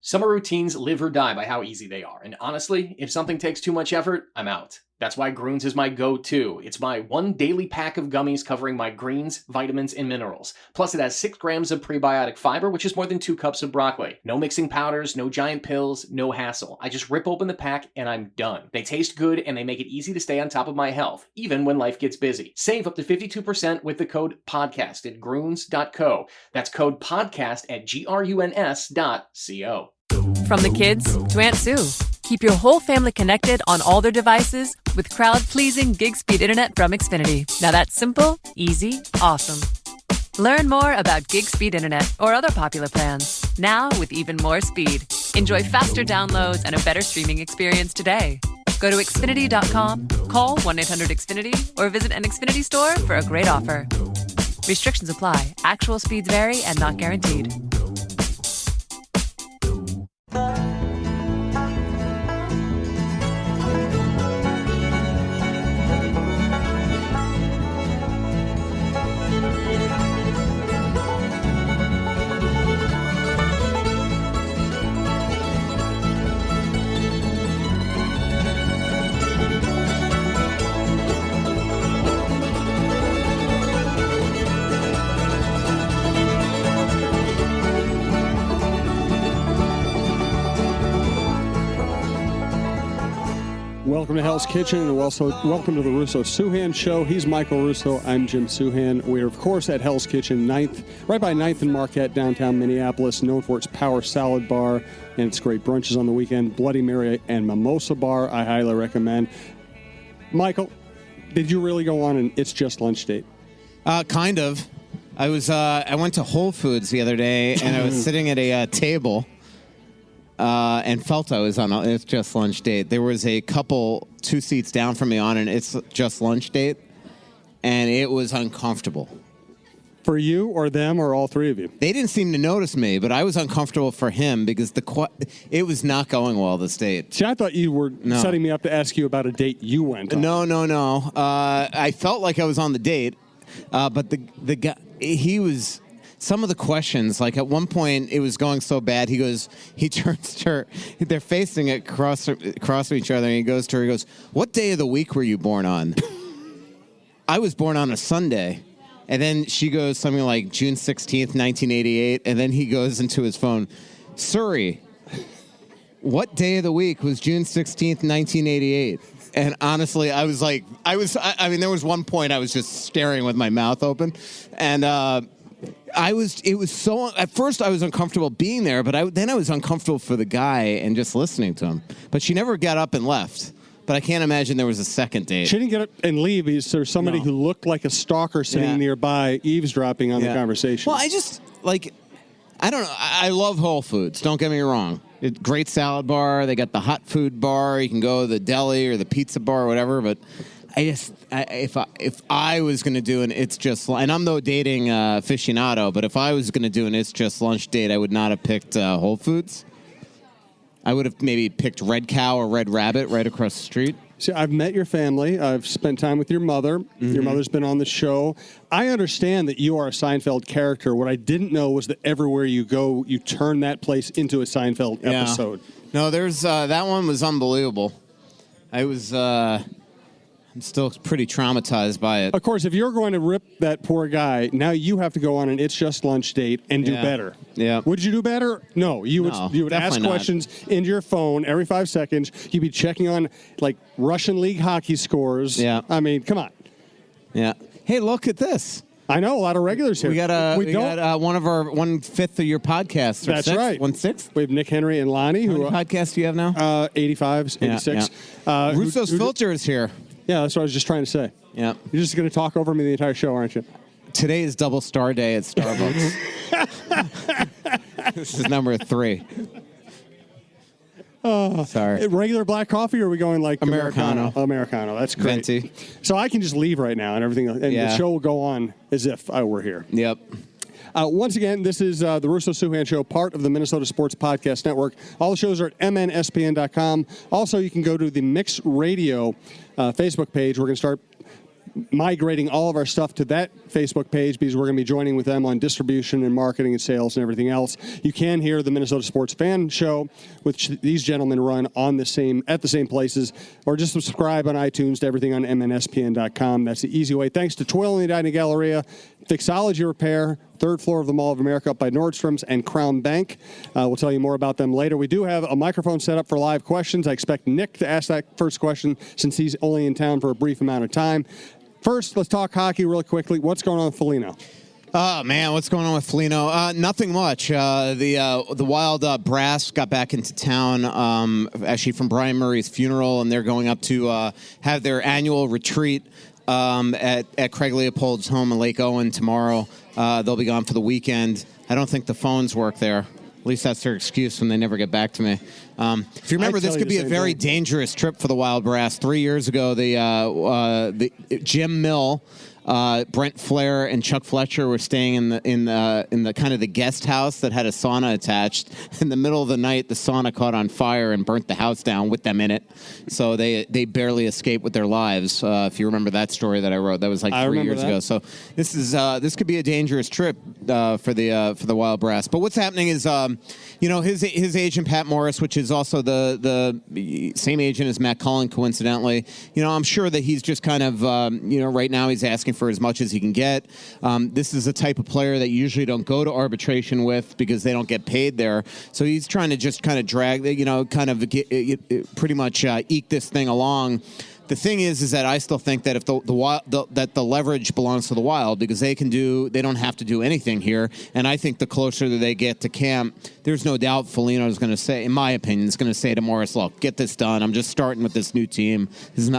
Summer routines live or die by how easy they are, and honestly, if something takes too much effort, I'm out. That's why Groons is my go-to. It's my one daily pack of gummies covering my greens, vitamins, and minerals. Plus, it has 6 grams of prebiotic fiber, which is more than 2 cups of broccoli. No mixing powders, no giant pills, no hassle. I just rip open the pack and I'm done. They taste good and they make it easy to stay on top of my health, even when life gets busy. Save up to 52% with the code PODCAST at Groons.co. That's code PODCAST at GRUNS.co. From the kids to Aunt Sue. Keep your whole family connected on all their devices with crowd-pleasing gig-speed internet from Xfinity. Now that's simple, easy, awesome. Learn more about gig-speed internet or other popular plans, now with even more speed. Enjoy faster downloads and a better streaming experience today. Go to Xfinity.com, call 1-800-XFINITY, or visit an Xfinity store for a great offer. Restrictions apply. Actual speeds vary and not guaranteed. Welcome to Hell's Kitchen, and also welcome to the Russo-Souhan Show. He's Michael Russo. I'm Jim Souhan. We're, of course, at Hell's Kitchen, 9th, right by 9th and Marquette, downtown Minneapolis, known for its Power Salad Bar and its great brunches on the weekend, Bloody Mary and Mimosa Bar. I highly recommend. Michael, did you really go on an It's Just Lunch date? Kind of. I went to Whole Foods the other day, and I was sitting at a table. And felt I was on an It's Just Lunch date. There was a couple 2 seats down from me on an It's Just Lunch date, and it was uncomfortable. For you or them or all three of you? They didn't seem to notice me, but I was uncomfortable for him because it was not going well, this date. See, I thought you were setting me up to ask you about a date you went on. No. I felt like I was on the date, but the guy, he was... Some of the questions, like at one point, it was going so bad. He turns to her. They're facing it across each other, and he goes to her. He goes, "What day of the week were you born on?" I was born on a Sunday, and then she goes something like June 16th, 1988, and then he goes into his phone, "Surrey, what day of the week was June 16th, 1988?" And honestly, I mean, there was one point I was just staring with my mouth open, and. It was so, at first I was uncomfortable being there, but then I was uncomfortable for the guy and just listening to him. But she never got up and left. But I can't imagine there was a second date. She didn't get up and leave. Is there somebody who looked like a stalker sitting nearby, eavesdropping on the conversation? Well, I don't know. I love Whole Foods. Don't get me wrong. Great salad bar. They got the hot food bar. You can go to the deli or the pizza bar or whatever. But if I was going to do an It's Just, and I'm no dating aficionado, but if I was going to do an It's Just Lunch date, I would not have picked Whole Foods. I would have maybe picked Red Cow or Red Rabbit right across the street. See, I've met your family. I've spent time with your mother. Mm-hmm. Your mother's been on the show. I understand that you are a Seinfeld character. What I didn't know was that everywhere you go, you turn that place into a Seinfeld episode. No, there's that one was unbelievable. I'm still pretty traumatized by it. Of course, if you're going to rip that poor guy, now you have to go on an It's Just Lunch date and do better. Yeah. Would you do better? No. You would ask questions into your phone every 5 seconds. You'd be checking on, like, Russian League hockey scores. Yeah. I mean, come on. Yeah. Hey, look at this. I know, a lot of regulars here. We got 1/5 of your podcasts. That's right. 1/6? We have Nick Henry and Lonnie. How many podcasts do you have now? 85, 86. Yeah. Russo's Filter is here. Yeah, that's what I was just trying to say. Yeah. You're just going to talk over me the entire show, aren't you? Today is double star day at Starbucks. This is number 3. Sorry. Regular black coffee, or are we going like Americano? Americano. That's great. Venti. So I can just leave right now and everything, and the show will go on as if I were here. Yep. Once again, this is the Russo-Souhan Show, part of the Minnesota Sports Podcast Network. All the shows are at mnspn.com. Also, you can go to the Mix Radio Facebook page. We're going to start migrating all of our stuff to that Facebook page because we're going to be joining with them on distribution and marketing and sales and everything else. You can hear the Minnesota Sports Fan Show, which these gentlemen run at the same places, or just subscribe on iTunes to everything on mnspn.com. That's the easy way. Thanks to Twill in the Dining Galleria, Fixology Repair, third floor of the Mall of America up by Nordstrom's, and Crown Bank. We'll tell you more about them later. We do have a microphone set up for live questions. I expect Nick to ask that first question since he's only in town for a brief amount of time. First, let's talk hockey really quickly. What's going on with Foligno? Oh, man, what's going on with Foligno? Nothing much. The Wild brass got back into town, actually from Brian Murray's funeral, and they're going up to have their annual retreat at Craig Leopold's home in Lake Owen tomorrow. They'll be gone for the weekend. I don't think the phones work there. At least that's their excuse when they never get back to me. If you remember, this could be a very dangerous trip for the Wild Brass. 3 years ago, the Jim Mill, Brent Flair, and Chuck Fletcher were staying in the kind of the guest house that had a sauna attached. In the middle of the night, the sauna caught on fire and burnt the house down with them in it. So they barely escaped with their lives. If you remember that story that I wrote, that was like 3 years ago. So this could be a dangerous trip for the Wild Brass. But what's happening is his agent Pat Morris, which is also the same agent as Matt Cullen, coincidentally. I'm sure that he's just kind of right now he's asking for as much as he can get. This is the type of player that you usually don't go to arbitration with because they don't get paid there. So he's trying to just kind of drag, pretty much eke this thing along. The thing is that I still think that if that the leverage belongs to the Wild because they don't have to do anything here. And I think the closer that they get to camp, there's no doubt Foligno is going to say, in my opinion, is going to say to Morris, look, get this done. I'm just starting with this new team.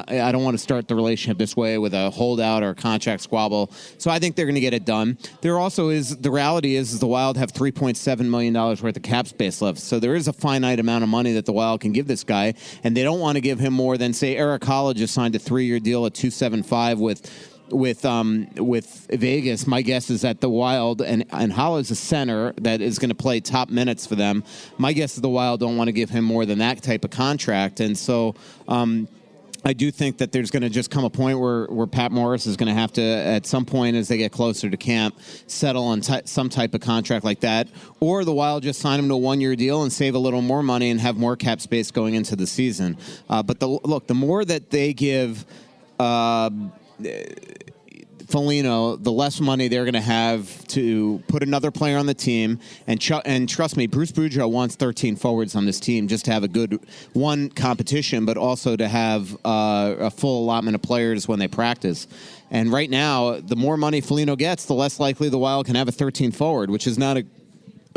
I don't want to start the relationship this way with a holdout or a contract squabble. So I think they're going to get it done. There also is, the reality is the Wild have $3.7 million worth of cap space left. So there is a finite amount of money that the Wild can give this guy. And they don't want to give him more than, say, Eric Holla just signed a 3-year deal at $275 with Vegas. My guess is that the Wild and Holla's a center that is going to play top minutes for them. My guess is the Wild don't want to give him more than that type of contract, and so I do think that there's going to just come a point where Pat Morris is going to have to, at some point as they get closer to camp, settle on some type of contract like that, or the Wild just sign him to a 1-year deal and save a little more money and have more cap space going into the season. But the more that they give Foligno, the less money they're going to have to put another player on the team. And trust me, Bruce Boudreau wants 13 forwards on this team just to have a good competition, but also to have a full allotment of players when they practice. And right now, the more money Foligno gets, the less likely the Wild can have a 13 forward, which is not a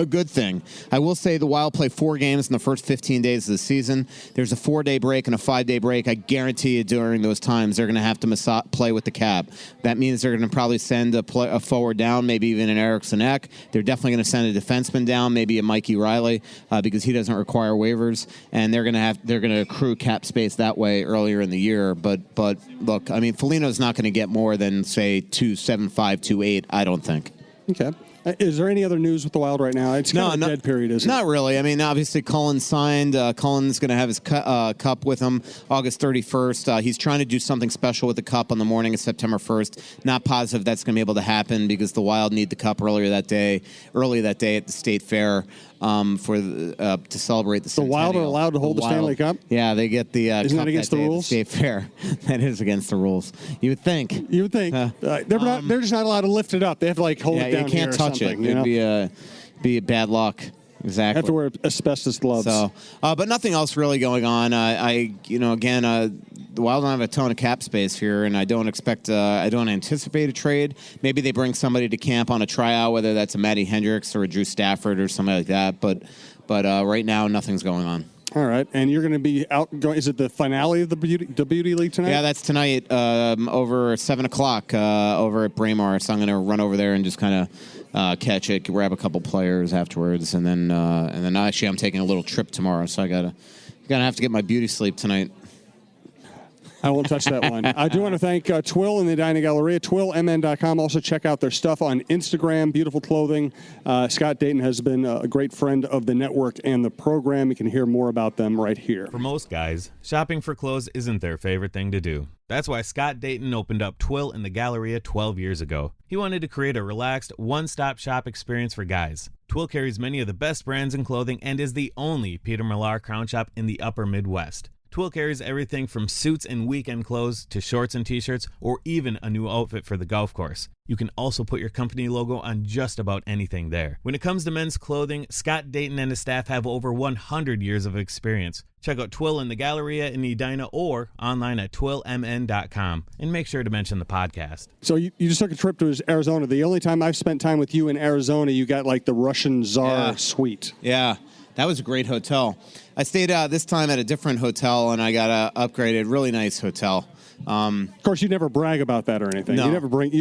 good thing. I will say the Wild play 4 games in the first 15 days of the season. There's a 4-day break and a 5-day break. I guarantee you during those times they're going to have to play with the cap. That means they're going to probably send a forward down, maybe even an Eriksson Ek. They're definitely going to send a defenseman down, maybe a Mikey Riley, because he doesn't require waivers. And they're going to accrue cap space that way earlier in the year. But look, I mean, Foligno's not going to get more than say 2.75, 2.8. I don't think. Okay. Is there any other news with the Wild right now? It's kind of a dead period, isn't it? Not really. I mean, obviously, Cullen signed. Cullen's going to have his cup with him August 31st. He's trying to do something special with the cup on the morning of September 1st. Not positive that's going to be able to happen because the Wild need the cup early that day at the State Fair to celebrate the centennial. The Wild are allowed to hold the Stanley Cup? Yeah, they get the Isn't cup that against the rules? State Fair. That is against the rules. You would think. They're just not allowed to lift it up. They have to hold it down. You can't touch it. It'd be bad luck. Exactly. Have to wear asbestos gloves. So, but nothing else really going on. The Wild don't have a ton of cap space here, and I don't anticipate a trade. Maybe they bring somebody to camp on a tryout, whether that's a Matty Hendricks or a Drew Stafford or something like that. But right now, nothing's going on. All right, and you're going to be out. Is it the finale of the Beauty League tonight? Yeah, that's tonight over 7:00 over at Braemar. So I'm going to run over there and just kind of catch it, grab a couple players afterwards, and then actually I'm taking a little trip tomorrow, so gonna have to get my beauty sleep tonight. I won't touch that one. I do want to thank Twill in the Dining Galleria, twillmn.com. Also check out their stuff on Instagram, beautiful clothing. Scott Dayton has been a great friend of the network and the program. You can hear more about them right here. For most guys, shopping for clothes isn't their favorite thing to do. That's why Scott Dayton opened up Twill in the Galleria 12 years ago. He wanted to create a relaxed, one-stop shop experience for guys. Twill carries many of the best brands in clothing and is the only Peter Millar crown shop in the upper Midwest. Twill carries everything from suits and weekend clothes to shorts and t-shirts, or even a new outfit for the golf course. You can also put your company logo on just about anything there. When it comes to men's clothing, Scott Dayton and his staff have over 100 years of experience. Check out Twill in the Galleria in Edina or online at twillmn.com. And make sure to mention the podcast. So you just took a trip to Arizona. The only time I've spent time with you in Arizona, you got like the Russian Tsar suite. Yeah, that was a great hotel. I stayed this time at a different hotel, and I got upgraded. Really nice hotel. Of course, you never brag about that or anything. No. You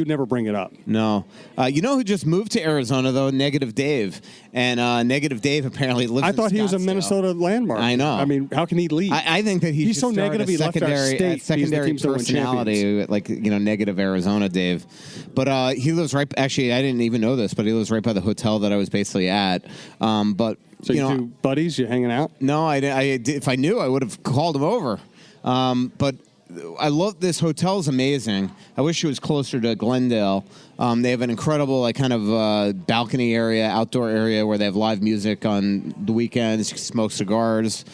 never bring it up. No. You know who just moved to Arizona, though? Negative Dave. And Negative Dave apparently lives in I thought he was a Scottsdale. Minnesota landmark. I know. I mean, how can he leave? I think that He's so negative he left our state. Secondary personality, like, Negative Arizona Dave. But he lives right, actually, I didn't even know this, but he lives right by the hotel that I was basically at. But so you two buddies, you hanging out? No, if I knew, I would have called him over. But I love this hotel. Is amazing. I wish it was closer to Glendale. They have an incredible balcony area, outdoor area where they have live music on the weekends. You can smoke cigars,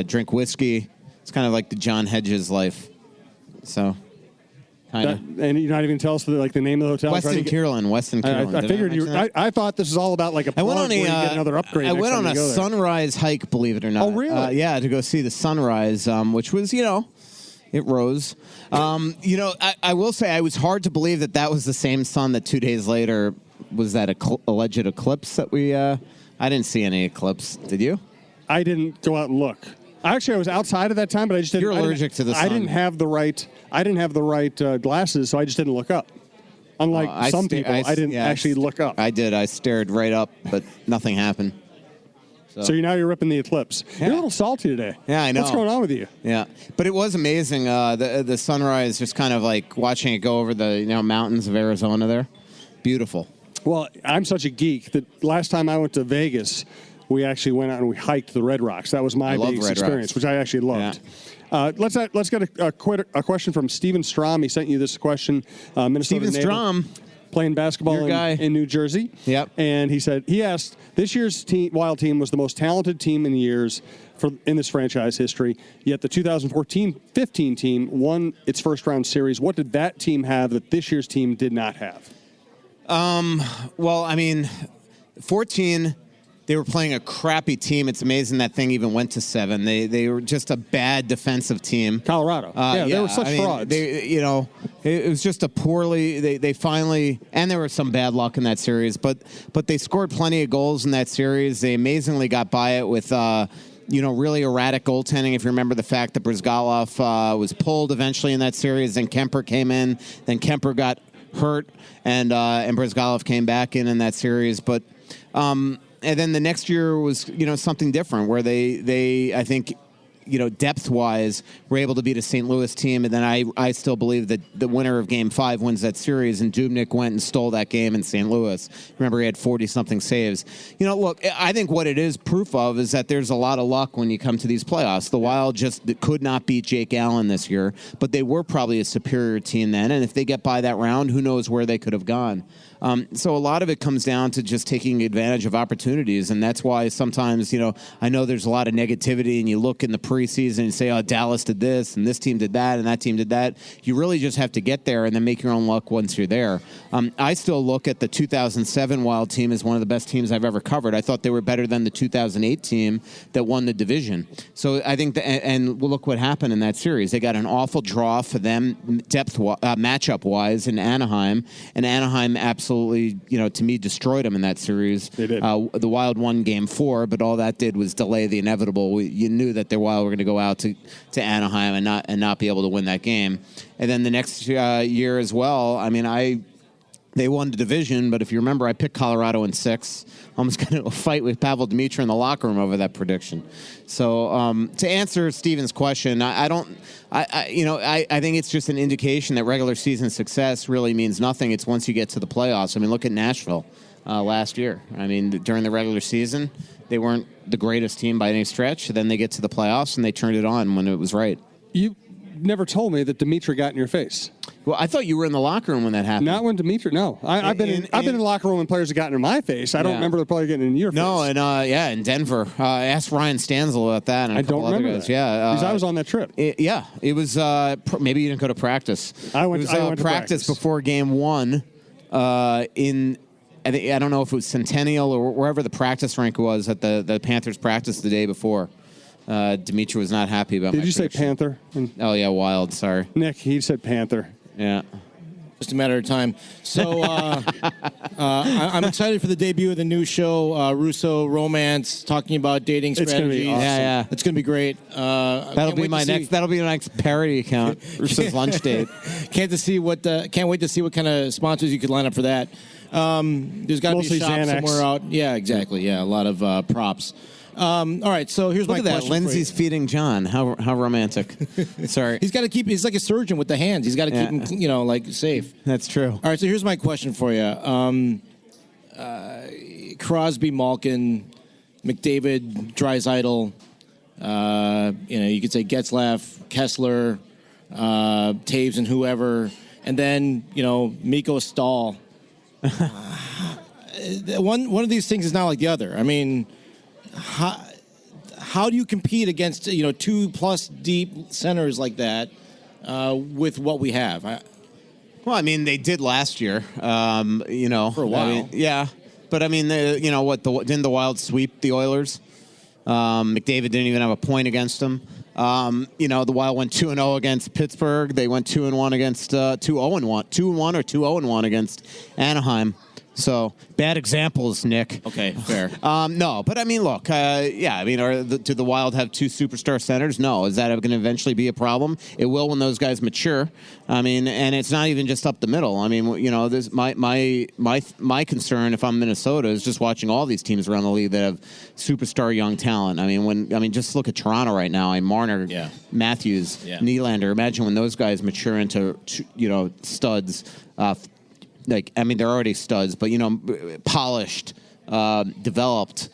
drink whiskey. It's kind of like the John Hedges life. So, kind of. And you're not even tell us the name of the hotel. Weston Kierland. I figured I thought this was all about like a plug where you get another upgrade. I went on a sunrise hike, believe it or not. Oh, really? Yeah, to go see the sunrise, which was, it rose. I will say I was hard to believe that was the same sun that 2 days later was that alleged eclipse that we. I didn't see any eclipse. Did you? I didn't go out and look. Actually, I was outside at that time, but I just didn't. You're allergic to the sun. I didn't have the right glasses, so I just didn't look up. Unlike some people, I didn't actually look up. I did. I stared right up, but nothing happened. So you're ripping the eclipse. Yeah. You're a little salty today. Yeah, I know. What's going on with you? Yeah, but it was amazing. The sunrise, just kind of like watching it go over the mountains of Arizona there. Beautiful. Well, I'm such a geek that last time I went to Vegas, we actually went out and we hiked the Red Rocks. That was my biggest experience, which I actually loved. Yeah. Let's get a question from Steven Strom. He sent you this question. Minnesota Steven Strom. Playing basketball in New Jersey. Yep. And he asked, this year's Wild team was the most talented team in years in this franchise history, yet the 2014-15 team won its first-round series. What did that team have that this year's team did not have? Well, I mean, 14... They were playing a crappy team. It's amazing that thing even went to 7. They were just a bad defensive team. Colorado. They were such frauds. It was just a poorly. They finally, and there was some bad luck in that series, but they scored plenty of goals in that series. They amazingly got by it with really erratic goaltending. If you remember the fact that Brizgalov was pulled eventually in that series, then Kemper came in, then Kemper got hurt, and Brizgalov came back in that series, but. And then the next year was, something different where they I think, depth-wise, were able to beat a St. Louis team. And then I still believe that the winner of Game 5 wins that series, and Dubnyk went and stole that game in St. Louis. Remember, he had 40-something saves. Look, I think what it is proof of is that there's a lot of luck when you come to these playoffs. The Wild just could not beat Jake Allen this year, but they were probably a superior team then. And if they get by that round, who knows where they could have gone. So a lot of it comes down to just taking advantage of opportunities, and that's why sometimes, I know there's a lot of negativity, and you look in the preseason and say, oh, Dallas did this, and this team did that, and that team did that. You really just have to get there and then make your own luck once you're there. I still look at the 2007 Wild team as one of the best teams I've ever covered. I thought they were better than the 2008 team that won the division. So I think, and look what happened in that series. They got an awful draw for them matchup-wise in Anaheim, and Anaheim absolutely, to me, destroyed them in that series. They did. The Wild won Game 4, but all that did was delay the inevitable. You knew that the Wild were going to go out to Anaheim and not be able to win that game. And then the next year as well, they won the division, but if you remember, I picked Colorado in 6. Almost got into a fight with Pavel Demitra in the locker room over that prediction. So to answer Steven's question, I think it's just an indication that regular season success really means nothing. It's once you get to the playoffs. Look at Nashville last year. During the regular season, they weren't the greatest team by any stretch. Then they get to the playoffs and they turned it on when it was right. never told me that Dimitri got in your face. Well, I thought you were in the locker room when that happened. Not when Dimitri. No, I've been in the locker room when players have gotten in my face. I don't remember the player getting in your face. No, and in Denver. Asked Ryan Stanzel about that. And I don't remember guys. that. Yeah, because I was on that trip. It was. Maybe you didn't go to practice. I went to practice before game one. I don't know if it was Centennial or wherever the practice rink was at the Panthers practice the day before. Dimitri was not happy about. Did you say Panther? Oh yeah, Wild. Sorry, Nick. He said Panther. Yeah. Just a matter of time. So I'm excited for the debut of the new show, Russo Romance, talking about dating strategies. It's going to be awesome. Yeah. It's going to be great. That'll be my next parody account. Russo's lunch date. Can't wait to see what kind of sponsors you could line up for that. There's got to be a shop Xanax. somewhere out. Yeah, exactly. Yeah, a lot of props. All right, so here's my Look at question. that. Lindsay's feeding John. How romantic. Sorry. He's got to keep. He's like a surgeon with the hands. He's got to keep him, like safe. That's true. All right, so here's my question for you. Crosby, Malkin, McDavid, Draisaitl. You could say Getzlaf, Kessler, Taves, and whoever, and then Mikko Stahl. One of these things is not like the other. I mean, how do you compete against 2+ deep centers like that with what we have? Well, I mean, they did last year. For a while. Yeah, but I mean, didn't the Wild sweep the Oilers? McDavid didn't even have a point against them. The Wild went 2-0 against Pittsburgh. They went 2-1 against 2-1 or 2-0-1 against Anaheim. So, bad examples, Nick. Okay, fair. No, but I mean, look, do the Wild have two superstar centers? No. Is that going to eventually be a problem? It will when those guys mature. I mean, and it's not even just up the middle. I mean, this my concern if I'm Minnesota is just watching all these teams around the league that have superstar young talent. I mean, just look at Toronto right now. Marner, Matthews, Nylander. Imagine when those guys mature into studs. They're already studs, but polished, developed,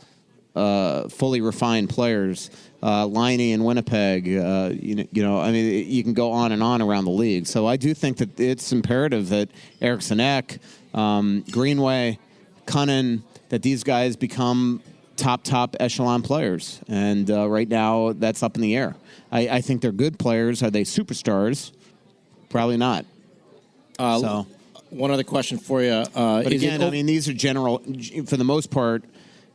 fully refined players. Laine in Winnipeg. You can go on and on around the league. So I do think that it's imperative that Eriksson Ek, Greenway, Cunnin, that these guys become top echelon players. And right now, that's up in the air. I think they're good players. Are they superstars? Probably not. One other question for you. But again, these are general, for the most part.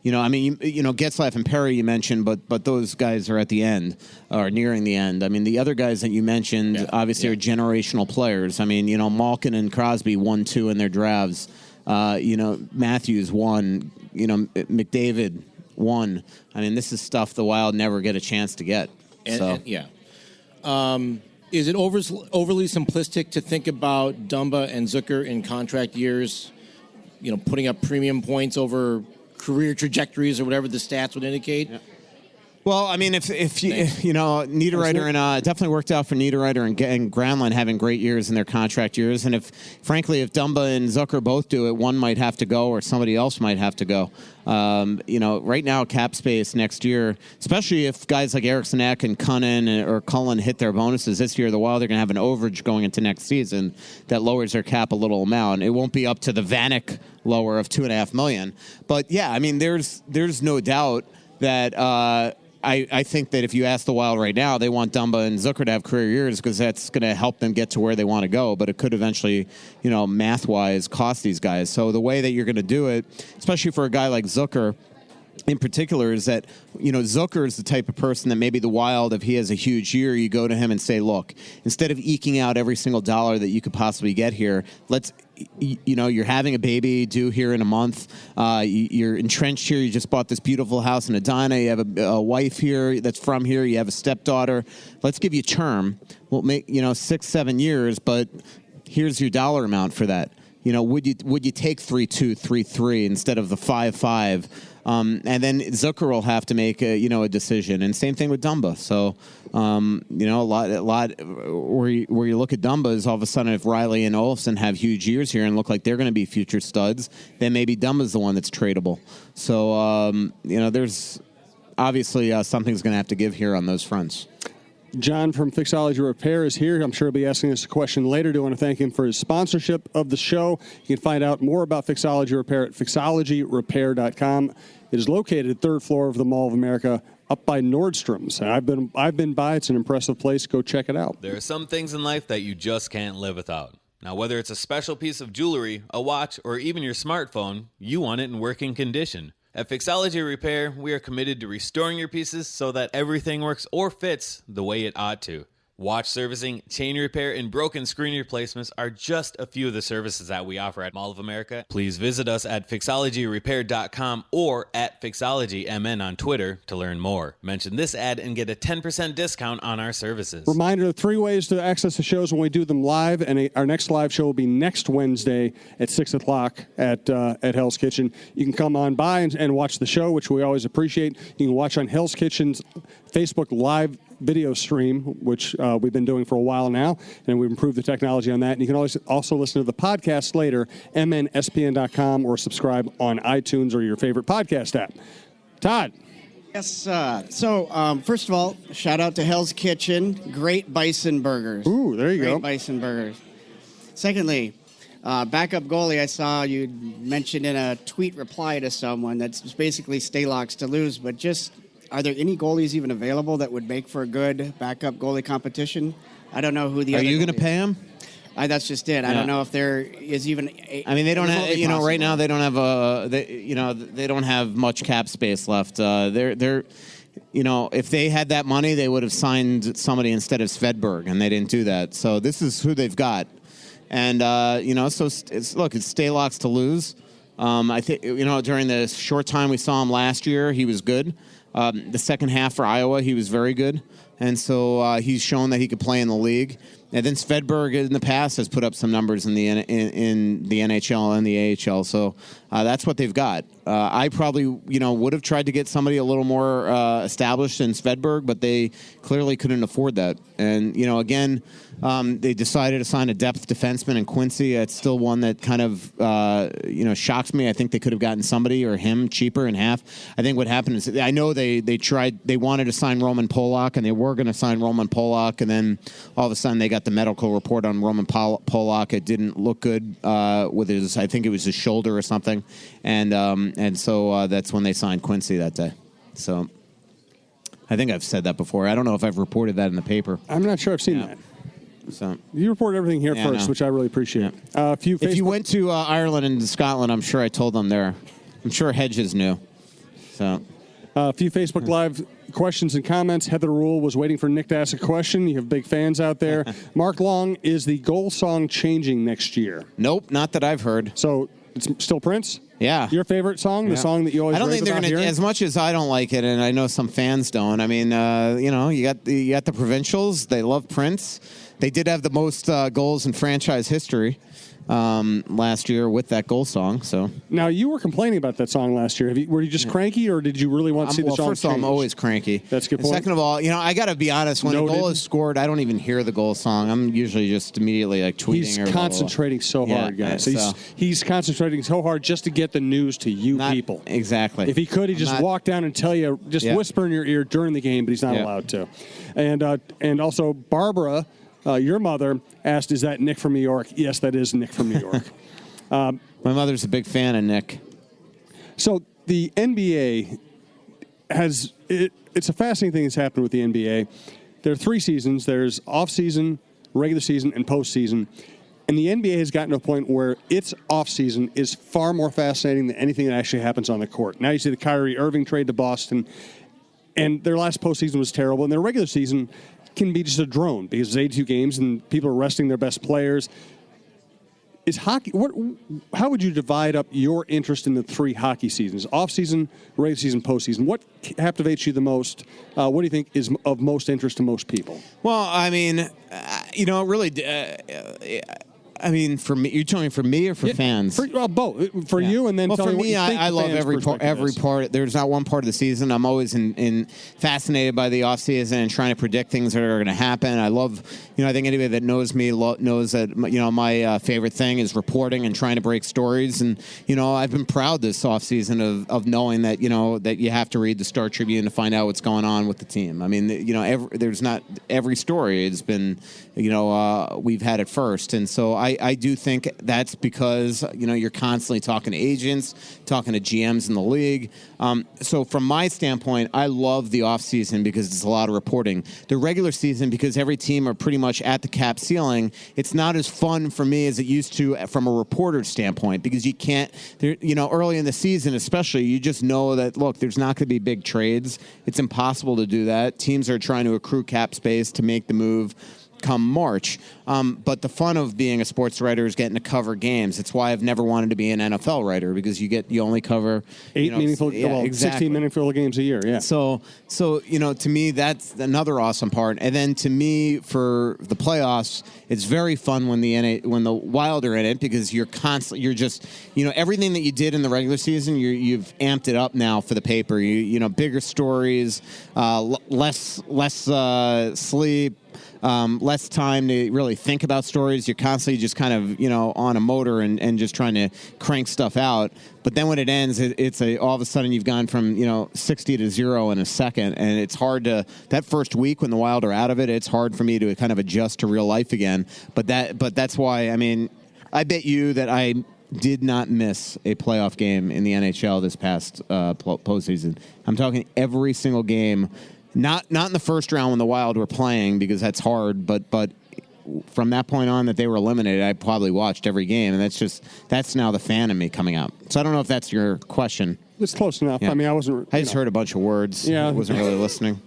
Getzlaf and Perry you mentioned, but those guys are at the end, or nearing the end. I mean, the other guys that you mentioned obviously are generational players. I mean, Malkin and Crosby 1-2 in their drafts. Matthews 1. McDavid 1. I mean, this is stuff the Wild never get a chance to get. Is it overly simplistic to think about Dumba and Zucker in contract years, putting up premium points over career trajectories or whatever the stats would indicate? Yeah. Well, I mean, if Niederreiter and definitely worked out for Niederreiter and Granlund having great years in their contract years, and if Dumba and Zucker both do it, one might have to go or somebody else might have to go. Right now, cap space next year, especially if guys like Eriksson Ek and Cunnin or Cullen hit their bonuses this year, the Wild are going to have an overage going into next season that lowers their cap a little amount. It won't be up to the Vanek lower of $2.5 million, but yeah, I mean, there's no doubt that. I think that if you ask the Wild right now, they want Dumba and Zucker to have career years because that's going to help them get to where they want to go. But it could eventually, math-wise, cost these guys. So the way that you're going to do it, especially for a guy like Zucker in particular, is that, Zucker is the type of person that maybe the Wild, if he has a huge year, you go to him and say, look, instead of eking out every single dollar that you could possibly get here, you're having a baby due here in a month. You're entrenched here. You just bought this beautiful house in Edina. You have a wife here that's from here. You have a stepdaughter. Let's give you term. We'll make 6-7 years, but here's your dollar amount for that. Would you take 3-2, 3-3 instead of the 5-5? And then Zucker will have to make a decision, and same thing with Dumba. So a lot where you look at Dumba is all of a sudden if Riley and Olofsson have huge years here and look like they're going to be future studs, then maybe Dumba's the one that's tradable. So there's obviously something's going to have to give here on those fronts. John from Fixology Repair is here. I'm sure he'll be asking us a question later. Do want to thank him for his sponsorship of the show. You can find out more about Fixology Repair at fixologyrepair.com. It is located 3rd floor of the Mall of America, up by Nordstrom's. And I've been by. It's an impressive place. Go check it out. There are some things in life that you just can't live without. Now, whether it's a special piece of jewelry, a watch, or even your smartphone, you want it in working condition. At Fixology Repair, we are committed to restoring your pieces so that everything works or fits the way it ought to. Watch servicing, chain repair, and broken screen replacements are just a few of the services that we offer at Mall of America. Please visit us at fixologyrepair.com or at fixologymn on Twitter to learn more. Mention this ad and get a 10% discount on our services. Reminder, 3 ways to access the shows when we do them live, and our next live show will be next Wednesday at 6 o'clock at Hell's Kitchen. You can come on by and watch the show, which we always appreciate. You can watch on Hell's Kitchen's Facebook Live video stream, which we've been doing for a while now, and we've improved the technology on that. And you can always also listen to the podcast later, mnspn.com, or subscribe on iTunes or your favorite podcast app. Todd. Yes, so first of all, shout out to Hell's Kitchen. Great bison burgers. Ooh, there you go. Great bison burgers. Secondly, backup goalie, I saw you mentioned in a tweet reply to someone that's basically Stalock's to lose, but just are there any goalies even available that would make for a good backup goalie competition? I don't know who the Are other you going to pay him? That's just it. I don't know if there is even. I mean, they don't have. Right now they don't have they don't have much cap space left. They're if they had that money, they would have signed somebody instead of Svedberg, and they didn't do that. So this is who they've got, and so it's Stalock's to lose. I think during the short time we saw him last year, he was good. The second half for Iowa, he was very good. And so he's shown that he could play in the league. And then Svedberg in the past has put up some numbers in the NHL and the AHL. So that's what they've got. I probably, would have tried to get somebody a little more established than Svedberg, but they clearly couldn't afford that. And, again, they decided to sign a depth defenseman in Quincy. It's still one that kind of, shocks me. I think they could have gotten somebody or him cheaper in half. I think what happened is I know they wanted to sign Roman Polak, and they were going to sign Roman Polak, and then all of a sudden they got the medical report on Roman Polak. It didn't look good with his, I think it was his shoulder or something. And so that's when they signed Quincy that day. So I think I've said that before. I don't know if I've reported that in the paper. I'm not sure I've seen that. So you report everything here first, which I really appreciate. Yeah. If you went to Ireland and Scotland, I'm sure I told them there. I'm sure Hedges knew. So a few Facebook Live questions and comments. Heather Rule was waiting for Nick to ask a question. You have big fans out there. Mark Long, is the goal song changing next year? Nope, not that I've heard. So it's still Prince? Yeah. Your favorite song? The song that you always I don't think they're going to, as much as I don't like it, and I know some fans don't. I mean, you got the Provincials. They love Prince. They did have the most goals in franchise history last year with that goal song. So now you were complaining about that song last year. Were you just cranky, or did you really want to see the song first of all, I'm always cranky. That's a good point. And second of all, I got to be honest. When a goal is scored, I don't even hear the goal song. I'm usually just immediately tweeting. He's concentrating so hard, guys. He's concentrating so hard just to get the news to you people. Exactly. If he could, he'd just walk down and tell you, whisper in your ear during the game, but he's not allowed to. And also Barbara. Your mother asked, is that Nick from New York? Yes, that is Nick from New York. My mother's a big fan of Nick. So the NBA it's a fascinating thing that's happened with the NBA. There are 3 seasons. There's off-season, regular season, and postseason. And the NBA has gotten to a point where its off-season is far more fascinating than anything that actually happens on the court. Now you see the Kyrie Irving trade to Boston, and their last postseason was terrible. And their regular season can be just a drone because it's 82 games and people are resting their best players. Is hockey? How would you divide up your interest in the 3 hockey seasons? Off-season, regular season, postseason. What captivates you the most? What do you think is of most interest to most people? Well, I mean, really, I mean, for me, you're telling me for me or for fans? Both. For you, and then well, tell for me what me, you think I the love fans' every perspective is. part. There's not one part of the season. I'm always fascinated by the offseason and trying to predict things that are going to happen. I love, I think anybody that knows me knows that, my favorite thing is reporting and trying to break stories. And, I've been proud this offseason of knowing that, that you have to read the Star Tribune to find out what's going on with the team. I mean, there's not every story has been, we've had it first. And so I do think that's because, you're constantly talking to agents, talking to GMs in the league. So from my standpoint, I love the offseason because it's a lot of reporting. The regular season, because every team are pretty much at the cap ceiling, it's not as fun for me as it used to from a reporter's standpoint because you can't, early in the season especially, you just know that, look, there's not going to be big trades. It's impossible to do that. Teams are trying to accrue cap space to make the move come March. But the fun of being a sports writer is getting to cover games. It's why I've never wanted to be an NFL writer because you only cover 16 meaningful games a year. Yeah. So to me that's another awesome part. And then to me for the playoffs, it's very fun when the Wild are in it because you're just everything that you did in the regular season, you've amped it up now for the paper. Bigger stories, less sleep. Less time to really think about stories. You're constantly just kind of, on a motor and just trying to crank stuff out. But then when it ends, it's all of a sudden you've gone from, 60 to 0 in a second. And it's hard that first week when the Wild are out of it, it's hard for me to kind of adjust to real life again. But that's why, I bet you that I did not miss a playoff game in the NHL this past postseason. I'm talking every single game. Not in the first round when the Wild were playing because that's hard, but from that point on that they were eliminated, I probably watched every game, and that's now the fan in me coming out. So I don't know if that's your question. It's close enough. Yeah. I just heard a bunch of words. Yeah. I wasn't really listening.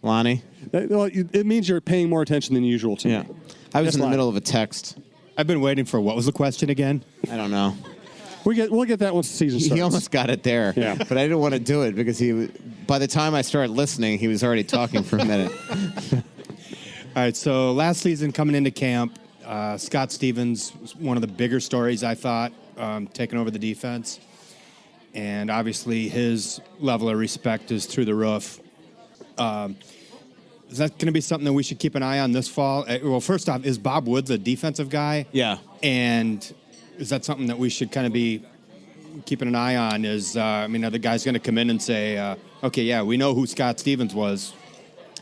Lonnie? Well, it means you're paying more attention than usual to me. I was in the middle of a text. I've been waiting for what was the question again? I don't know. We'll get that once the season starts. He almost got it there, but I didn't want to do it because by the time I started listening, he was already talking for a minute. All right, so last season coming into camp, Scott Stevens was one of the bigger stories, I thought, taking over the defense. And obviously his level of respect is through the roof. Is that going to be something that we should keep an eye on this fall? Well, first off, is Bob Woods a defensive guy? Yeah. And is that something that we should kind of be keeping an eye on? Are the guys going to come in and say, okay, yeah, we know who Scott Stevens was.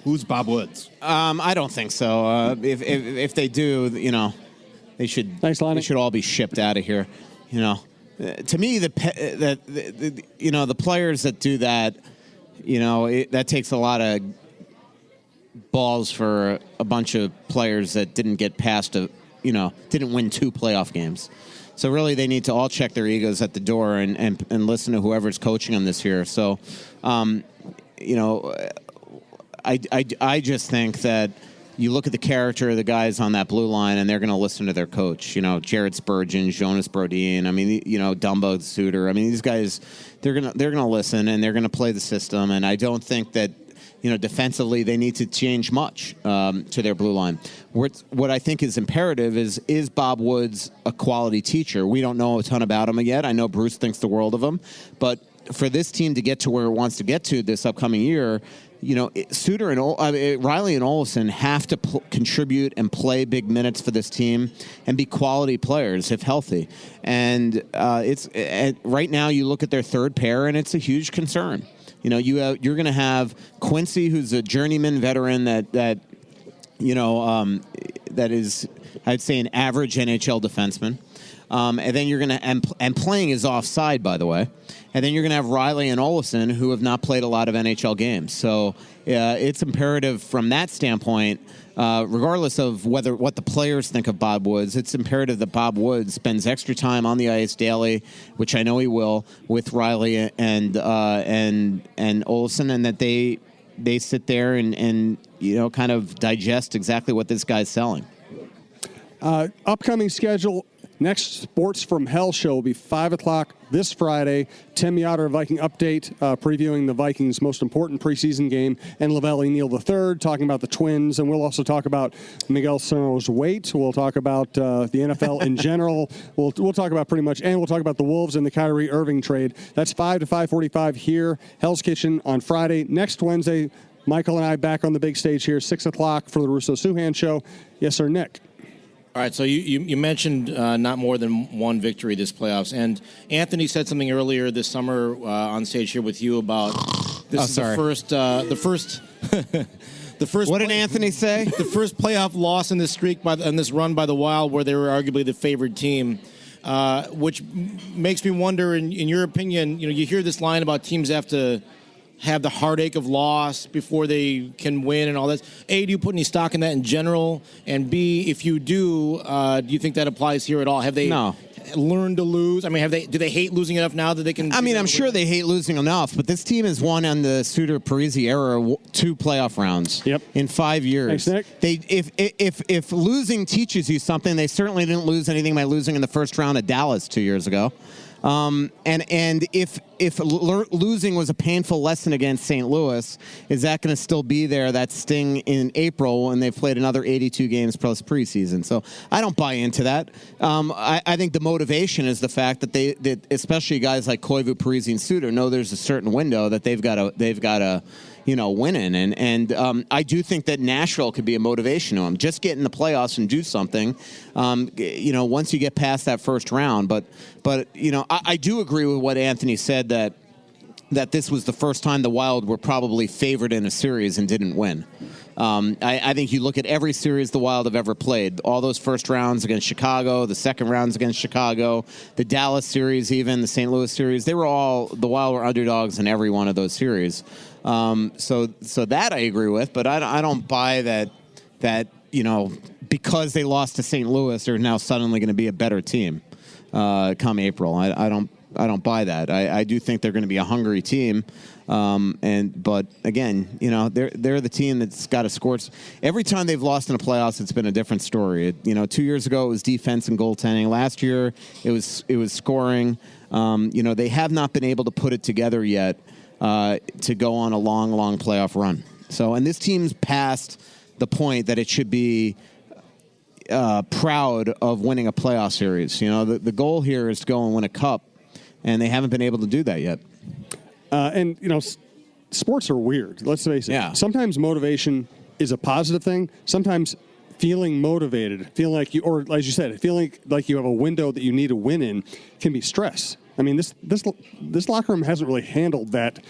Who's Bob Woods? I don't think so. If they do, they should. Thanks, Lonnie. They should all be shipped out of here. To me, the players that do that, that takes a lot of balls for a bunch of players that didn't get past didn't win 2 playoff games. So really, they need to all check their egos at the door and listen to whoever's coaching them this year. So, I just think that you look at the character of the guys on that blue line, and they're going to listen to their coach. Jared Spurgeon, Jonas Brodin. Dumbo Suter. These guys, they're gonna listen and they're gonna play the system. And I don't think that. Defensively, they need to change much to their blue line. What I think is imperative is Bob Woods a quality teacher? We don't know a ton about him yet. I know Bruce thinks the world of him. But for this team to get to where it wants to get to this upcoming year, Suter and Riley and Olsen have to contribute and play big minutes for this team and be quality players if healthy. And right now you look at their third pair, and it's a huge concern. You're going to have Quincy, who's a journeyman veteran that is, I'd say, an average NHL defenseman. And then you're going to, and playing is offside, by the way. And then you're going to have Riley and Olsen, who have not played a lot of NHL games. So it's imperative from that standpoint, regardless of what the players think of Bob Woods, it's imperative that Bob Woods spends extra time on the ice daily, which I know he will, with Riley and Olsen, and that they sit there and kind of digest exactly what this guy's selling. Upcoming schedule. Next Sports from Hell show will be 5 o'clock this Friday. Tim Yoder, Viking Update, previewing the Vikings' most important preseason game, and Lavelli Neal III talking about the Twins. And we'll also talk about Miguel Sano's weight. We'll talk about the NFL in general. We'll talk about pretty much, and we'll talk about the Wolves and the Kyrie Irving trade. That's 5 to 5:45 here, Hell's Kitchen on Friday. Next Wednesday, Michael and I back on the big stage here, 6 o'clock for the Russo-Souhan Show. Yes, sir, Nick. All right, so you mentioned not more than one victory this playoffs, and Anthony said something earlier this summer on stage here with you about this is the first. What did Anthony say? The first playoff loss in this streak in this run by the Wild, where they were arguably the favored team, which makes me wonder. In your opinion, you hear this line about teams have to have the heartache of loss before they can win and all that. A, do you put any stock in that in general? And B, if you do you think that applies here at all? Have they learned to lose? I mean, do they hate losing enough now that they can? I mean, I'm sure they hate losing enough, but this team has won on the Suter-Parisi era 2 playoff rounds in 5 years. Thanks, Nick. If losing teaches you something, they certainly didn't lose anything by losing in the first round at Dallas 2 years ago. And if losing was a painful lesson against St. Louis, is that going to still be there, that sting in April when they've played another 82 games plus preseason? So I don't buy into that. I think the motivation is the fact that that especially guys like Koivu, Parisi, and Suter know there's a certain window that they've got to win in. And I do think that Nashville could be a motivation to them. Just get in the playoffs and do something, once you get past that first round. But I do agree with what Anthony said that this was the first time the Wild were probably favored in a series and didn't win. I think you look at every series the Wild have ever played, all those first rounds against Chicago, the second rounds against Chicago, the Dallas series even, the St. Louis series, the Wild were underdogs in every one of those series. So that I agree with, but I don't buy that because they lost to St. Louis, they're now suddenly going to be a better team come April. I don't buy that. I do think they're going to be a hungry team, but again, they're the team that's got to score. Every time they've lost in the playoffs, it's been a different story. 2 years ago it was defense and goaltending. Last year it was scoring. They have not been able to put it together yet to go on a long playoff run. So, and this team's past the point that it should be proud of winning a playoff series. The goal here is to go and win a cup, and they haven't been able to do that yet. Sports are weird. Let's face it. Yeah. Sometimes motivation is a positive thing. Sometimes feeling motivated, feeling like you, or as you said, feeling like you have a window that you need to win in can be stress. I mean, this locker room hasn't really handled that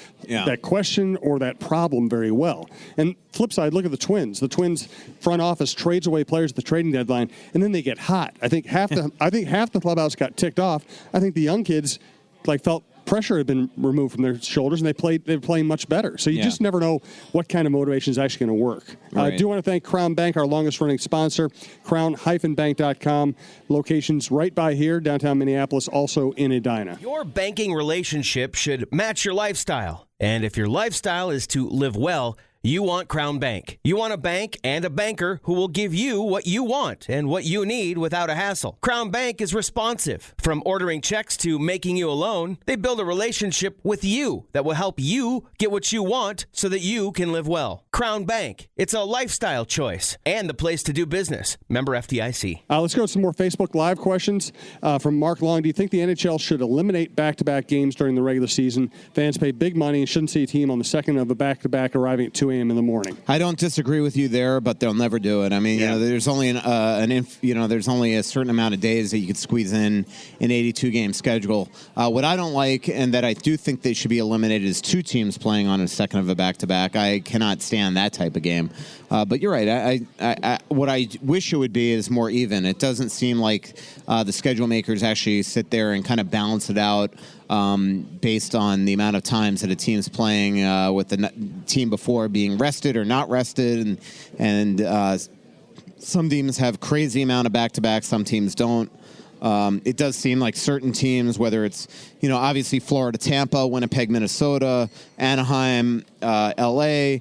question or that problem very well. And flip side, look at the Twins. The Twins front office trades away players at the trading deadline, and then they get hot. I think half the clubhouse got ticked off. I think the young kids felt pressure had been removed from their shoulders, and they're playing much better. So you just never know what kind of motivation is actually going to work. Right. I do want to thank Crown Bank, our longest-running sponsor, crown-bank.com. Locations right by here, downtown Minneapolis, also in Edina. Your banking relationship should match your lifestyle. And if your lifestyle is to live well, you want Crown Bank. You want a bank and a banker who will give you what you want and what you need without a hassle. Crown Bank is responsive. From ordering checks to making you a loan, they build a relationship with you that will help you get what you want so that you can live well. Crown Bank. It's a lifestyle choice and the place to do business. Member FDIC. Let's go to some more Facebook Live questions from Mark Long. Do you think the NHL should eliminate back-to-back games during the regular season? Fans pay big money and shouldn't see a team on the second of a back-to-back arriving at 2 a.m. in the morning. I don't disagree with you there, but they'll never do it. I mean, there's only there's only a certain amount of days that you could squeeze in an 82-game schedule. What I don't like, and that I do think they should be eliminated, is 2 teams playing on a second of a back-to-back. I cannot stand that type of game. But you're right. I what I wish it would be is more even. It doesn't seem like the schedule makers actually sit there and kind of balance it out based on the amount of times that a team's playing with the team before being rested or not rested. And some teams have crazy amount of back-to-backs. Some teams don't. It does seem like certain teams, whether it's, obviously Florida, Tampa, Winnipeg, Minnesota, Anaheim, LA,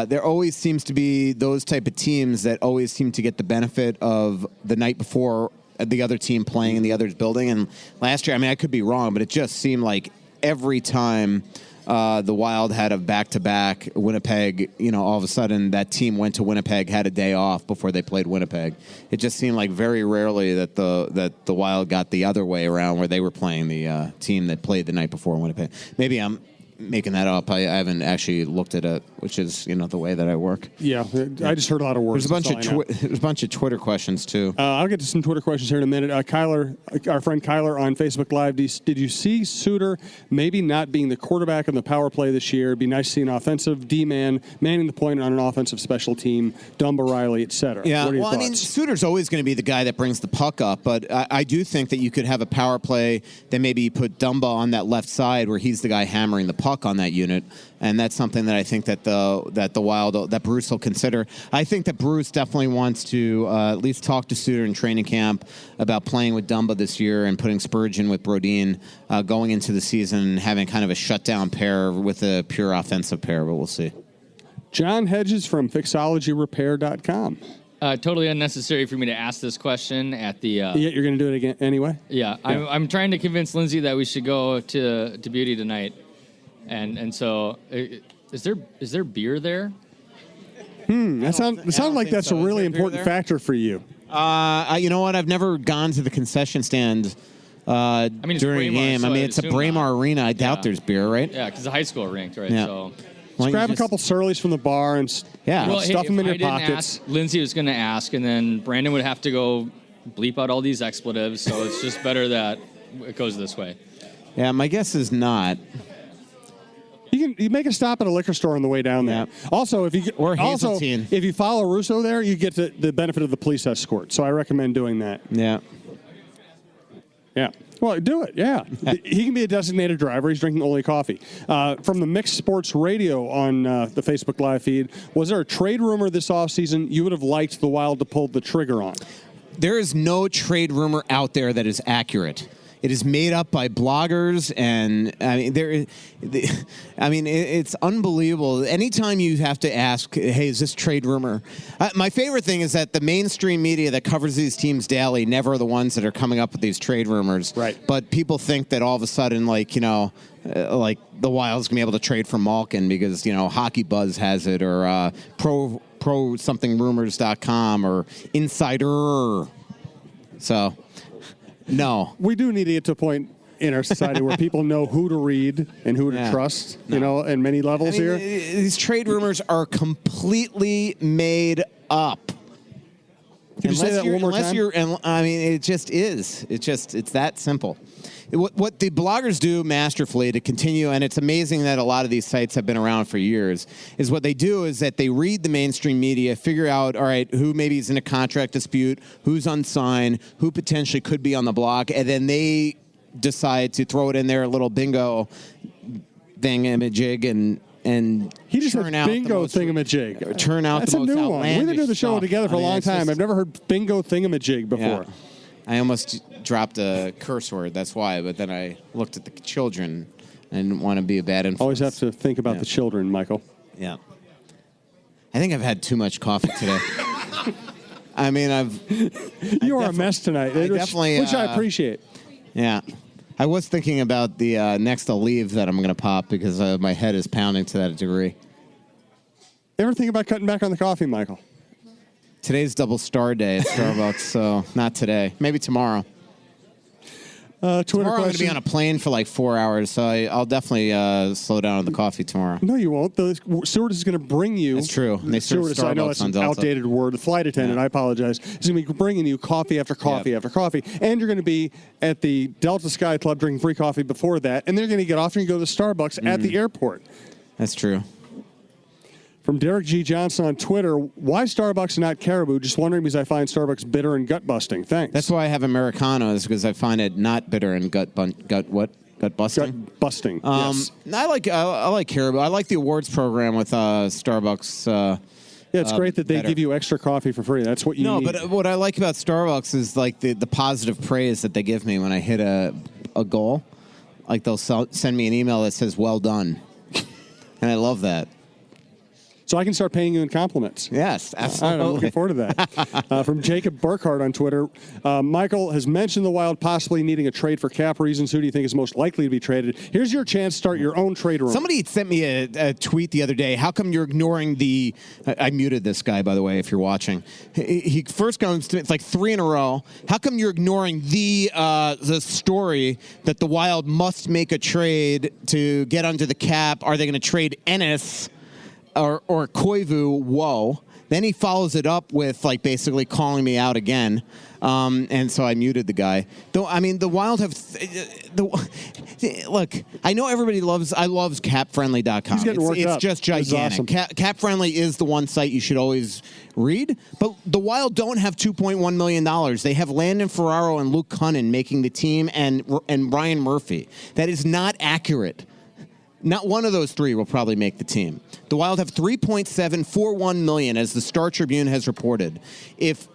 there always seems to be those type of teams that always seem to get the benefit of the night before the other team playing in the other's building. And last year, I mean, I could be wrong, but it just seemed like every time the Wild had a back-to-back Winnipeg, all of a sudden that team went to Winnipeg, had a day off before they played Winnipeg. It just seemed like very rarely that the Wild got the other way around, where they were playing the team that played the night before Winnipeg. Maybe I'm making that up. I haven't actually looked at it, which is the way that I work. Yeah, I just heard a lot of words. There's a bunch of Twitter questions too. I'll get to some Twitter questions here in a minute. Kyler, our friend Kyler on Facebook Live, did you see Suter maybe not being the quarterback in the power play this year? It'd be nice to see an offensive D-man manning the point on an offensive special team, Dumba, Riley, etc. Yeah, what are your well, thoughts? I mean, Suter's always going to be the guy that brings the puck up, but I do think that you could have a power play that maybe you put Dumba on that left side where he's the guy hammering the puck on that unit, and that's something that I think that the Wild, that Bruce will consider. I think that Bruce definitely wants to at least talk to Suter in training camp about playing with Dumba this year and putting Spurgeon with Brodin going into the season and having kind of a shutdown pair with a pure offensive pair, but we'll see. John Hedges from fixologyrepair.com. Totally unnecessary for me to ask this question at the. Yeah, you're going to do it again anyway? Yeah, I'm trying to convince Lindsay that we should go to Beauty tonight, and so is there beer there? It sounds like that's a really important factor for you. You know what? I've never gone to the concession stand during a game. So it's a Braemar Arena. I doubt there's beer, right? Yeah, because the high school ranked, right? Yeah. So. Just grab a couple Surleys from the bar and stuff them in your pockets. Lindsay was going to ask, and then Brandon would have to go bleep out all these expletives, so it's just better that it goes this way. Yeah, my guess is not. You make a stop at a liquor store on the way down there. Yeah. Also, if you follow Russo there, you get the benefit of the police escort. So I recommend doing that. Yeah. Yeah. Well, do it, yeah. He can be a designated driver. He's drinking only coffee. From the Mixed Sports Radio on the Facebook Live feed, was there a trade rumor this offseason you would have liked the Wild to pull the trigger on? There is no trade rumor out there that is accurate. It is made up by bloggers, and it's unbelievable. Anytime you have to ask, "Hey, is this trade rumor?" My favorite thing is that the mainstream media that covers these teams daily never are the ones that are coming up with these trade rumors. Right. But people think that all of a sudden, like the Wild's gonna be able to trade for Malkin because Hockey Buzz has it, or pro something rumors.com or Insider. So. No. We do need to get to a point in our society where people know who to read and who to trust, in many levels here. These trade rumors are completely made up. Can you say that one more time? It just is. It's that simple. What the bloggers do masterfully to continue, and it's amazing that a lot of these sites have been around for years, is what they do is that they read the mainstream media, figure out, all right, who maybe is in a contract dispute, who's unsigned, who potentially could be on the block, and then they decide to throw it in their little bingo thingamajig and he just turn said out bingo thingamajig. Turn out That's the a most new one. We've been doing the show stuff. together for a long time. I've never heard bingo thingamajig before. Yeah. I almost dropped a curse word, that's why, but then I looked at the children and didn't want to be a bad influence. Always have to think about the children, Michael. Yeah. I think I've had too much coffee today. You are a mess tonight, which I appreciate. Yeah. I was thinking about the next Aleve that I'm going to pop because my head is pounding to that degree. Ever think about cutting back on the coffee, Michael? Today's double star day at Starbucks, so not today. Maybe tomorrow. Twitter tomorrow I'm going to question. be on a plane for like 4 hours, so I'll definitely slow down on the coffee tomorrow. No, you won't. The stewardess is going to bring you. That's true. They serve Stewardess, I know Starbucks it's on an Delta. outdated word. The flight attendant, I apologize, is going to be bringing you coffee after coffee after coffee. And you're going to be at the Delta Sky Club drinking free coffee before that. And they're going to get off and go to Starbucks at the airport. That's true. From Derek G. Johnson on Twitter, why Starbucks and not Caribou? Just wondering because I find Starbucks bitter and gut-busting. Thanks. That's why I have Americanos, because I find it not bitter and gut busting. Gut-busting, yes. I like Caribou. I like the awards program with Starbucks. Yeah, it's great that they better. give you extra coffee for free. That's what you need. No, but what I like about Starbucks is like the positive praise that they give me when I hit a goal. Like they'll send me an email that says, "Well done," and I love that. So I can start paying you in compliments. Yes, All absolutely. right, I'm looking forward to that. From Jacob Burkhardt on Twitter, Michael has mentioned the Wild possibly needing a trade for cap reasons. Who do you think is most likely to be traded? Here's your chance to start your own trade room. Somebody sent me a tweet the other day. How come you're ignoring the... I muted this guy, by the way, if you're watching. He first comes to... It's like 3 in a row. How come you're ignoring the story that the Wild must make a trade to get under the cap? Are they going to trade Ennis or Koivu? Whoa. Then he follows it up with like basically calling me out again. And so I muted the guy. Though, I mean, the Wild have... look, I know everybody loves capfriendly.com. He's getting worked it's up. just gigantic. Awesome. Capfriendly is the one site you should always read. But the Wild don't have $2.1 million. They have Landon Ferraro and Luke Cunnin making the team and Ryan Murphy. That is not accurate. Not one of those three will probably make the team. The Wild have $3.741 million, as the Star Tribune has reported. If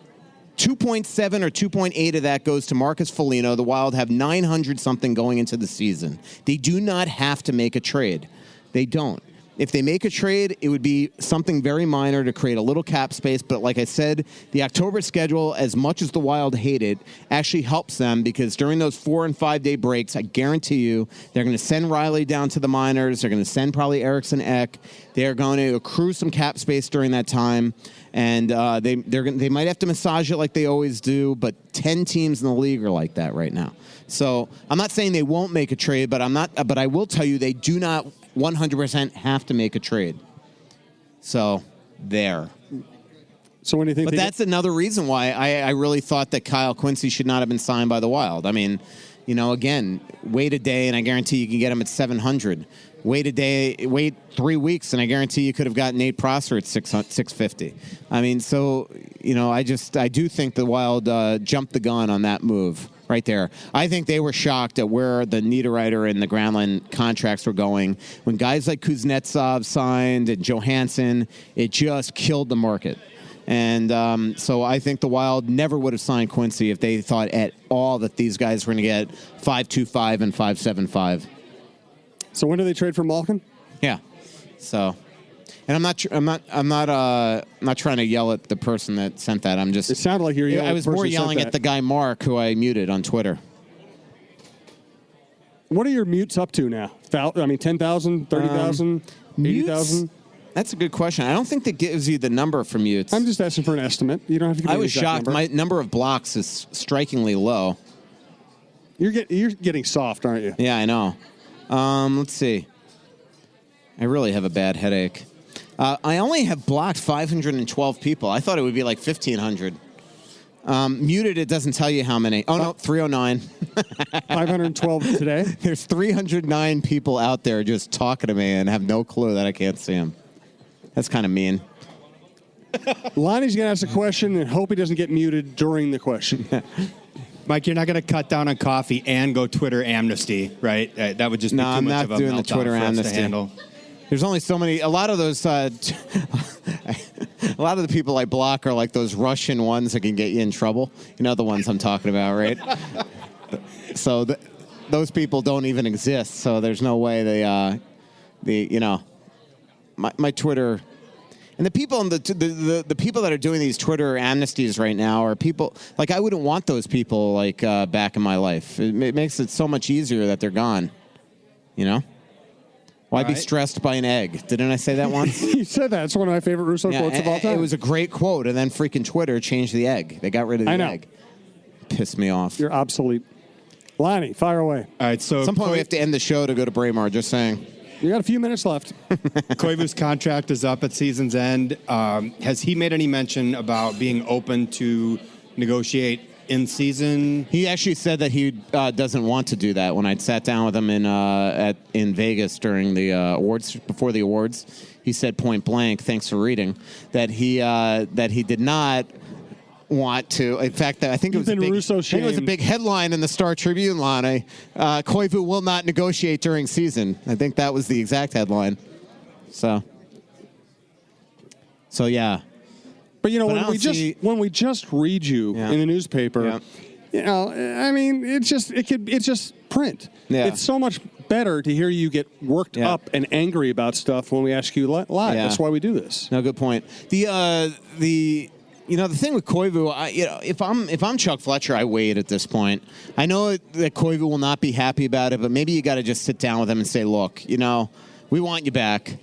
2.7 or 2.8 of that goes to Marcus Foligno, the Wild have 900-something going into the season. They do not have to make a trade. They don't. If they make a trade, it would be something very minor to create a little cap space. But like I said, the October schedule, as much as the Wild hate it, actually helps them because during those 4 and 5 day breaks, I guarantee you, they're going to send Riley down to the minors. They're going to send probably Eriksson Ek. They're going to accrue some cap space during that time. And they might have to massage it like they always do, but 10 teams in the league are like that right now. So I'm not saying they won't make a trade, but I will tell you they do not 100% have to make a trade. So there. So when do you think? But that's another reason why I really thought that Kyle Quincy should not have been signed by the Wild. I mean, again, wait a day and I guarantee you can get him at 700. Wait 3 weeks, and I guarantee you could have gotten Nate Prosser at 650. I mean, so, I do think the Wild jumped the gun on that move right there. I think they were shocked at where the Niederreiter and the Granlund contracts were going. When guys like Kuznetsov signed and Johansson, it just killed the market. And so I think the Wild never would have signed Quincy if they thought at all that these guys were going to get 5.25 and 5.75. So when do they trade for Malkin? Yeah. So, and I'm not trying to yell at the person that sent that. I'm just. It sounded like you were yelling. I was more yelling at the guy Mark, who I muted on Twitter. What are your mutes up to now? 10,000, 30,000, 80,000? That's a good question. I don't think that gives you the number for mutes. I'm just asking for an estimate. You don't have to give me I was an exact shocked. number. My number of blocks is strikingly low. You're getting soft, aren't you? Yeah, I know. Let's see. I really have a bad headache. I only have blocked 512 people. I thought it would be like 1,500. Muted, it doesn't tell you how many. Oh, no, 309. 512 today? There's 309 people out there just talking to me and have no clue that I can't see them. That's kind of mean. Lonnie's going to ask a question and hope he doesn't get muted during the question. Mike, you're not going to cut down on coffee and go Twitter amnesty, right? That would just be too much of a meltdown doing the Twitter for us amnesty. to handle. There's only so many. A lot of those. A lot of the people I block are like those Russian ones that can get you in trouble. You know the ones I'm talking about, right? So those people don't even exist. So there's no way my Twitter. And the people the people that are doing these Twitter amnesties right now are people like I wouldn't want those people like back in my life. It makes it so much easier that they're gone. Why be stressed by an egg? Didn't I say that once? You said that. It's one of my favorite Russo quotes of all time. It was a great quote, and then freaking Twitter changed the egg. They got rid of the egg. Pissed me off. You're obsolete. Lonnie, fire away. All right, so at some point we have to end the show to go to Braemar. Just saying. You got a few minutes left. Koivu's contract is up at season's end. Has he made any mention about being open to negotiate in season? He actually said that he doesn't want to do that. When I sat down with him in Vegas during the awards, before the awards, he said point blank, thanks for reading, that he did not want to. In fact, I think it was a big headline in the Star Tribune, Lonnie. Koivu will not negotiate during season. I think that was the exact headline. So yeah. But when we just read you in the newspaper, it's just print. Yeah. It's so much better to hear you get worked up and angry about stuff when we ask you live. Yeah. That's why we do this. No, good point. The thing with Koivu, if I'm Chuck Fletcher, I wait at this point. I know that Koivu will not be happy about it, but maybe you got to just sit down with him and say, look, we want you back.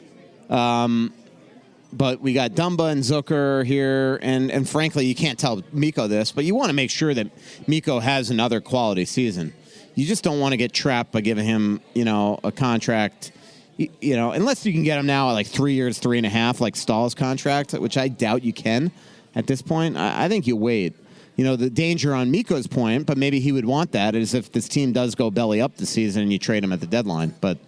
But we got Dumba and Zucker here, and frankly, you can't tell Mikko this, but you want to make sure that Mikko has another quality season. You just don't want to get trapped by giving him, a contract, unless you can get him now at like 3 years, 3.5, like Stahl's contract, which I doubt you can at this point. I think you wait. The danger on Mikko's point, but maybe he would want that, is if this team does go belly up this season and you trade him at the deadline. But,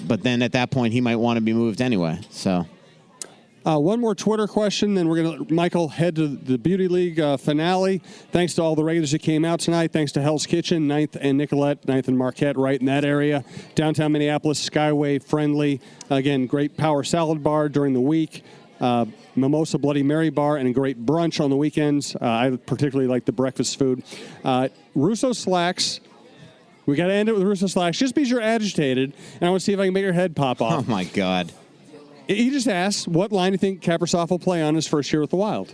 but then at that point, he might want to be moved anyway. So, one more Twitter question, then we're going to let Michael head to the Beauty League finale. Thanks to all the regulars that came out tonight. Thanks to Hell's Kitchen, 9th and Nicolette, 9th and Marquette, right in that area. Downtown Minneapolis, Skyway friendly. Again, great power salad bar during the week. Mimosa Bloody Mary bar and a great brunch on the weekends. I particularly like the breakfast food. Russo Slacks. We got to end it with Russo Slacks just because you're agitated, and I want to see if I can make your head pop off. Oh, my God. He just asked, what line do you think Kaprizov will play on his first year with the Wild?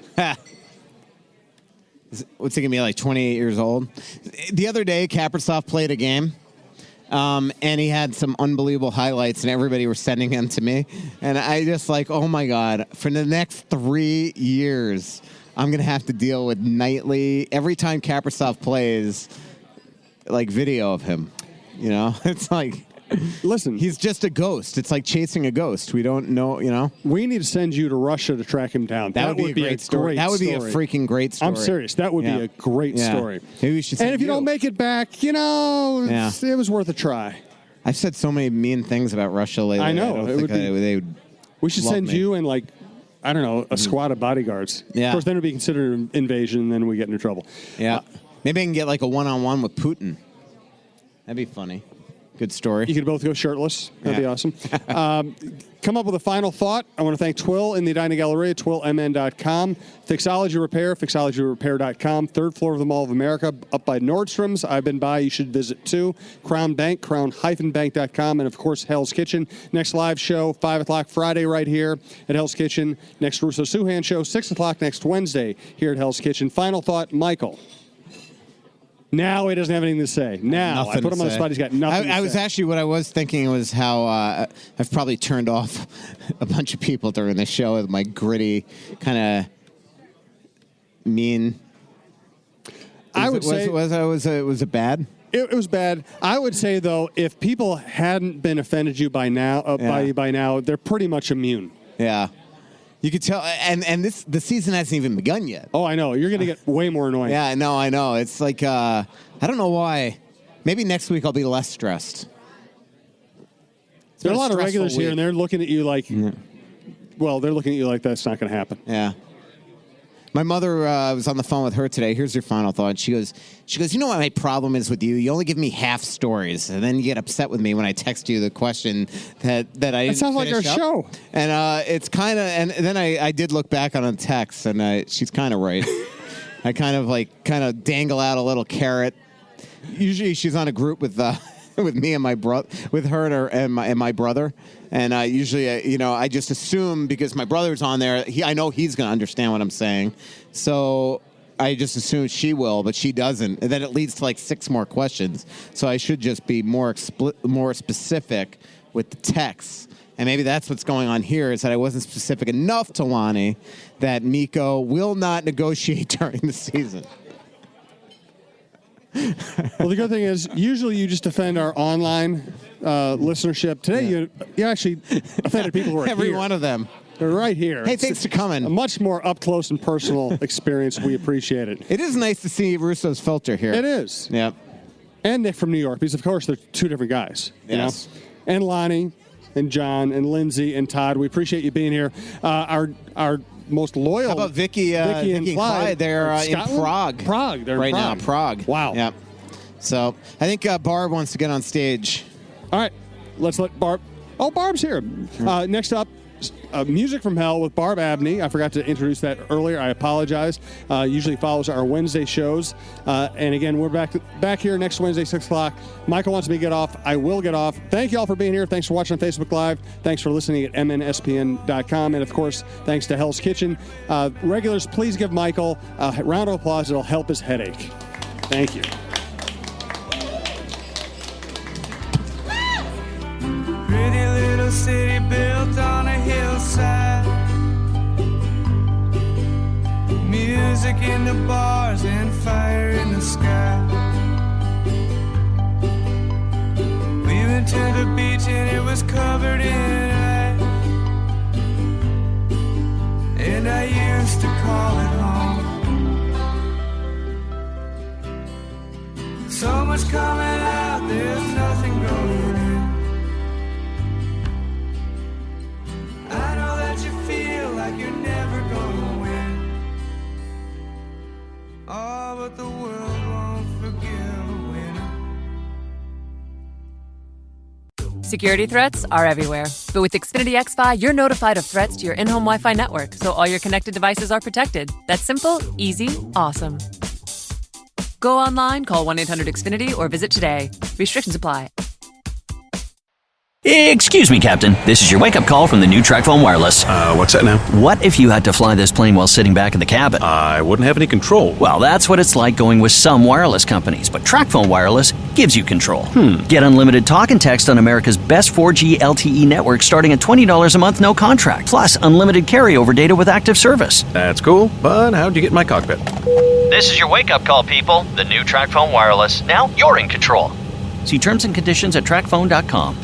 What's he going to be, like 28 years old? The other day, Kaprizov played a game, and he had some unbelievable highlights, and everybody were sending them to me. And I just oh, my God, for the next 3 years, I'm going to have to deal with nightly, every time Kaprizov plays, video of him. It's listen, he's just a ghost. It's like chasing a ghost. We don't know, We need to send you to Russia to track him down. That would be a great story. That would be a freaking great story. I'm serious. That would be a great story. Maybe we should. And if you don't make it back, it was worth a try. I've said so many mean things about Russia lately. I know. We should send you and I don't know, a squad of bodyguards. Yeah. Of course, then it would be considered an invasion, and then we get into trouble. Yeah. Maybe I can get a one-on-one with Putin. That'd be funny. Good story. You could both go shirtless. That'd be awesome. Come up with a final thought. I want to thank Twill in the Edina Galleria, twillmn.com. Fixology Repair, fixologyrepair.com. Third floor of the Mall of America, up by Nordstrom's. I've been by. You should visit too. Crown Bank, crown-bank.com. And, of course, Hell's Kitchen. Next live show, 5 o'clock Friday right here at Hell's Kitchen. Next Russo-Souhan Show, 6 o'clock next Wednesday here at Hell's Kitchen. Final thought, Michael. Now he doesn't have anything to say. Now I put him on the spot. He's got nothing to say. What I was thinking was how I've probably turned off a bunch of people during the show with my gritty kind of mean. Was it bad? It was bad. I would say though, if people hadn't been offended you by now, by now, they're pretty much immune. Yeah. You could tell, and the season hasn't even begun yet. Oh, I know. You're going to get way more annoying. Yeah, no, I know. It's I don't know why. Maybe next week I'll be less stressed. There are a lot of regulars here, and they're looking at you like, well, they're looking at you like that's not going to happen. Yeah. My mother was on the phone with her today. Here's your final thought. She goes, you know what my problem is with you? You only give me half stories, and then you get upset with me when I text you the question that I didn't. It sounds like our show. And it's kind of, and then I did look back on a text, and she's kind of right. I kind of dangle out a little carrot. Usually she's on a group with me and my brother, with her and my brother. And usually, I just assume because my brother's on there, I know he's going to understand what I'm saying. So I just assume she will, but she doesn't. And then it leads to 6 more questions. So I should just be more specific with the text. And maybe that's what's going on here, is that I wasn't specific enough to Lonnie that Mikko will not negotiate during the season. Well, the good thing is, usually you just defend our online listenership. Today, you actually offended people who are Every here. one of them. They're right here. Hey, thanks for coming. A much more up-close and personal experience. We appreciate it. It is nice to see Russo's filter here. It is. Yeah. And Nick from New York, because, of course, they're two different guys. Yes. You know? And Lonnie and John and Lindsay and Todd. We appreciate you being here. Our most loyal. How about Vicky and Clyde? They're in Prague. They're right in Prague. now. Prague. Wow. Yeah. So I think Barb wants to get on stage. All right. Let's let Barb. Oh, Barb's here. Next up, Music from Hell with Barb Abney. I forgot to introduce that earlier. I apologize. Usually follows our Wednesday shows. And again, we're back here next Wednesday, 6 o'clock. Michael wants me to get off. I will get off. Thank you all for being here. Thanks for watching on Facebook Live. Thanks for listening at mnspn.com. And, of course, thanks to Hell's Kitchen. Regulars, please give Michael a round of applause. It'll help his headache. Thank you. Pretty little city built on a hillside. Music in the bars and fire in the sky. We went to the beach and it was covered in ice. And I used to call it home. So much coming out, there's nothing going in. I know that you feel like you're never gonna win. Oh, but the world won't forgive a winner. Security threats are everywhere. But with Xfinity XFi, you're notified of threats to your in-home Wi-Fi network, so all your connected devices are protected. That's simple, easy, awesome. Go online, call 1-800-XFINITY, or visit today. Restrictions apply. Excuse me, Captain. This is your wake-up call from the new TracFone Wireless. What's that now? What if you had to fly this plane while sitting back in the cabin? I wouldn't have any control. Well, that's what it's like going with some wireless companies, but TracFone Wireless gives you control. Get unlimited talk and text on America's best 4G LTE network starting at $20 a month, no contract. Plus, unlimited carryover data with active service. That's cool, but how'd you get in my cockpit? This is your wake-up call, people. The new TracFone Wireless. Now you're in control. See terms and conditions at TracFone.com.